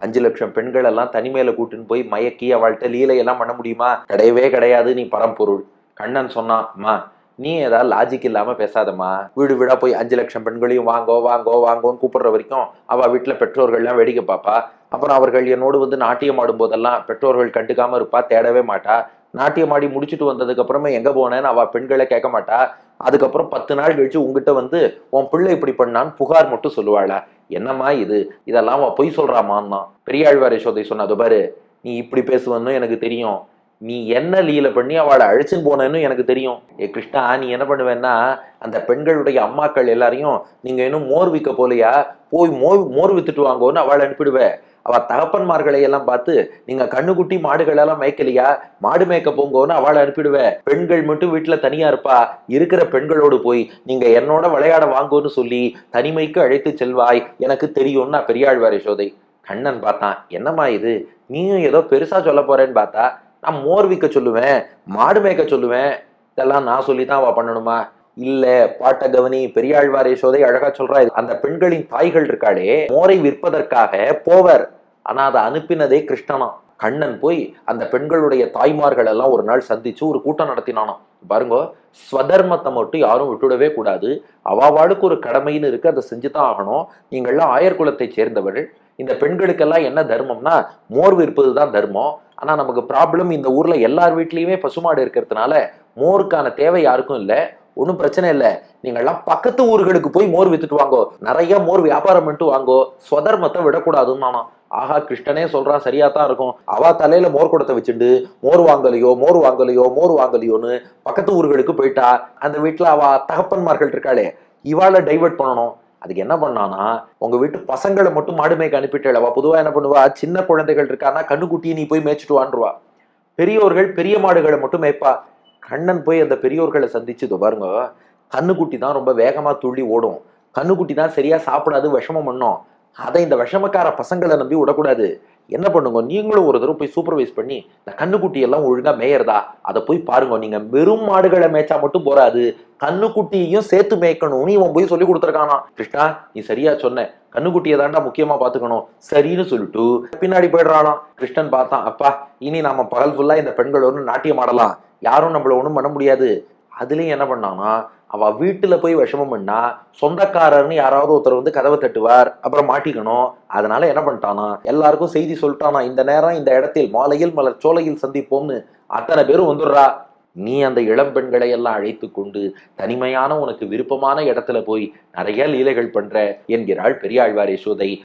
5 லட்சம் பெண்கள் எல்லாம் தனிமையில கூட்டுன்னு போய் மயக்கி அவள்கிட்ட லீலையெல்லாம் பண்ண முடியுமா? கிடையவே கிடையாது. நீ பரம்பொருள். கண்ணன் சொன்னான், அம்மா நீ ஏதாவது லாஜிக் இல்லாம பேசாதம்மா. வீடு வீடா போய் 5 லட்சம் பெண்களையும் வாங்கோ வாங்கோ வாங்கோன்னு கூப்பிடுற வரைக்கும் அவ வீட்டுல பெற்றோர்கள்லாம் வேடிக்கை பாப்பா. அப்புறம் அவர்கள் என்னோடு வந்து நாட்டியம் ஆடும் போதெல்லாம் பெற்றோர்கள் கண்டுக்காம இருப்பா, தேடவே மாட்டா. நாட்டியம் ஆடி முடிச்சுட்டு வந்ததுக்கு அப்புறமே எங்க போனேன்னு அவ பெண்களை கேட்க மாட்டா. அதுக்கப்புறம் 10 நாள் கழிச்சு உங்ககிட்ட வந்து உன் பிள்ளை இப்படி பண்ணான்னு புகார் மட்டும் சொல்லுவாளா? என்னம்மா இது? இதெல்லாம் அவ பொய் சொல்றாமான்னா. பெரியாழ்வார் யசோதை சொன்னது பாரு, நீ இப்படி பேசுவன்னு எனக்கு தெரியும். நீ என்ன லீல பண்ணி அவளை அழைச்சுன்னு போனேன்னு எனக்கு தெரியும். ஏ கிருஷ்ணா, நீ என்ன பண்ணுவேன்னா அந்த பெண்களுடைய அம்மாக்கள் எல்லாரையும் நீங்க இன்னும் மோர் விற்க போலையா, போய் மோர் வித்துட்டு வாங்கோன்னு அவளை அனுப்பிடுவ. அவ தகப்பன்மார்களை எல்லாம் பார்த்து நீங்க கண்ணுக்குட்டி மாடுகள் எல்லாம் மேய்க்கலையா, மாடு மேய்க்க போங்கோன்னு அவளை அனுப்பிடுவ. பெண்கள் மட்டும் வீட்டுல தனியா இருப்பா. இருக்கிற பெண்களோடு போய் நீங்க என்னோட விளையாட வாங்கோன்னு சொல்லி தனிமைக்கு அழைத்து செல்வாய், எனக்கு தெரியும்னா பெரியாழ்வார் யசோதை. கண்ணன் பார்த்தான், என்னம்மா இது, நீயும் ஏதோ பெருசா சொல்ல போறேன்னு பார்த்தா நான் மோர் விற்க சொல்லுவேன், மாடு மேய்க்க சொல்லுவேன், இதெல்லாம் நான் சொல்லித்தான் அவ பண்ணணுமா? இல்ல, பாட்ட கவனி. பெரியாழ்வார் யசோதை அழகா சொல்றா, அந்த பெண்களின் தாய்கள் இருக்காளே மோரை விற்பதற்காக போவர், ஆனா அதை அனுப்பினதே கிருஷ்ணனா. கண்ணன் போய் அந்த பெண்களுடைய தாய்மார்கள் எல்லாம் ஒரு நாள் சந்திச்சு ஒரு கூட்டம் நடத்தினானாம். பாருங்க, ஸ்வதர்மத்தை மட்டும் யாரும் விட்டுடவே கூடாது. அவாவாளுக்கு ஒரு கடமைன்னு இருக்கு, அதை செஞ்சுதான் ஆகணும். நீங்கள்லாம் ஆயர் குலத்தை சேர்ந்தவர்கள். இந்த பெண்களுக்கெல்லாம் என்ன தர்மம்னா மோர் விற்பது தான் தர்மம். ஆனா நமக்கு ப்ராப்ளம், இந்த ஊர்ல எல்லார் வீட்லயுமே பசுமாடு இருக்கிறதுனால மோருக்கான தேவை யாருக்கும் இல்லை. ஒன்றும் பிரச்சனை இல்லை, நீங்கள்லாம் பக்கத்து ஊர்களுக்கு போய் மோர் வித்துட்டு வாங்கோ, நிறைய மோர் வியாபாரம் பண்ணிட்டு வாங்கோ, ஸ்வதர்மத்தை விடக்கூடாதுன்னு நானா. ஆஹா, கிருஷ்ணனே சொல்றான், சரியா தான் இருக்கும். அவ தலையில மோர் குடத்தை வச்சுட்டு மோர் வாங்கலையோ மோர் வாங்கலையோ மோர் வாங்கலையோன்னு பக்கத்து ஊர்களுக்கு போயிட்டா. அந்த வீட்டுல அவ தகப்பன்மார்கள் இருக்காளே, இவாளை டைவர்ட் பண்ணணும். அதுக்கு என்ன பண்ணானா, உங்க வீட்டு பசங்களை மட்டும் மாடு மேய்க்க அனுப்பிட்டேளவா. பொதுவா என்ன பண்ணுவா, சின்ன குழந்தைகள் இருக்கானா கண்ணுக்குட்டியை நீ போய் மேய்ச்சிட்டு வான்றுவா. பெரியோர்கள் பெரிய மாடுகளை மட்டும் மேய்ப்பா. கண்ணன் போய் அந்த பெரியோர்களை சந்திச்சு, பாருங்க, கண்ணுக்குட்டி தான் ரொம்ப வேகமா துள்ளி ஓடும், கண்ணுக்குட்டி தான் சரியா சாப்பிடாது, விஷமம் பண்ணும். அதை இந்த விஷமக்கார பசங்களை நம்பி விடக்கூடாது. என்ன பண்ணுங்க, நீங்களும் ஒரு தடவை போய் சூப்பர்வைஸ் பண்ணி இந்த கண்ணுக்குட்டி எல்லாம் ஒழுங்கா மேயறதா அதை போய் பாருங்க. நீங்க வெறும் மாடுகளை மேய்ச்சா மட்டும் போறாது, கண்ணுக்குட்டியையும் சேர்த்து மேய்க்கணும்னு இவன் போய் சொல்லி கொடுத்துருக்கானா. கிருஷ்ணா, நீ சரியா சொன்ன, கண்ணுக்குட்டியை தாண்டா முக்கியமா பாத்துக்கணும், சரின்னு சொல்லிட்டு பின்னாடி போயிடுறானாம். கிருஷ்ணன் பார்த்தான், அப்பா இனி நாம பகல் ஃபுல்லா இந்த பெண்களோட நாட்டியம் ஆடலாம், யாரும் நம்மள ஒண்ணும் பண்ண முடியாது. அதுலயும் என்ன பண்ணானா, அவ வீட்டுல போய் விஷமம் பண்ணா சொந்தக்காரர்னு யாராவது ஒருத்தர் வந்து கதவை தட்டுவார், அப்புறம் மாட்டிக்கணும். அதனால என்ன பண்ணிட்டானா, எல்லாருக்கும் செய்தி சொல்லிட்டானா, இந்த நேரம் இந்த இடத்தில் மாலையில் மலர் சோலையில் சந்திப்போம்னு. அத்தனை பேரும் வந்துடுறா. நீ அந்த இளம் பெண்களை எல்லாம் அழைத்து கொண்டு தனிமையான உனக்கு விருப்பமான இடத்துல போய் நிறைய லீலைகள் பண்ற என்கிறாள் பெரியாழ்வார் யசோதை.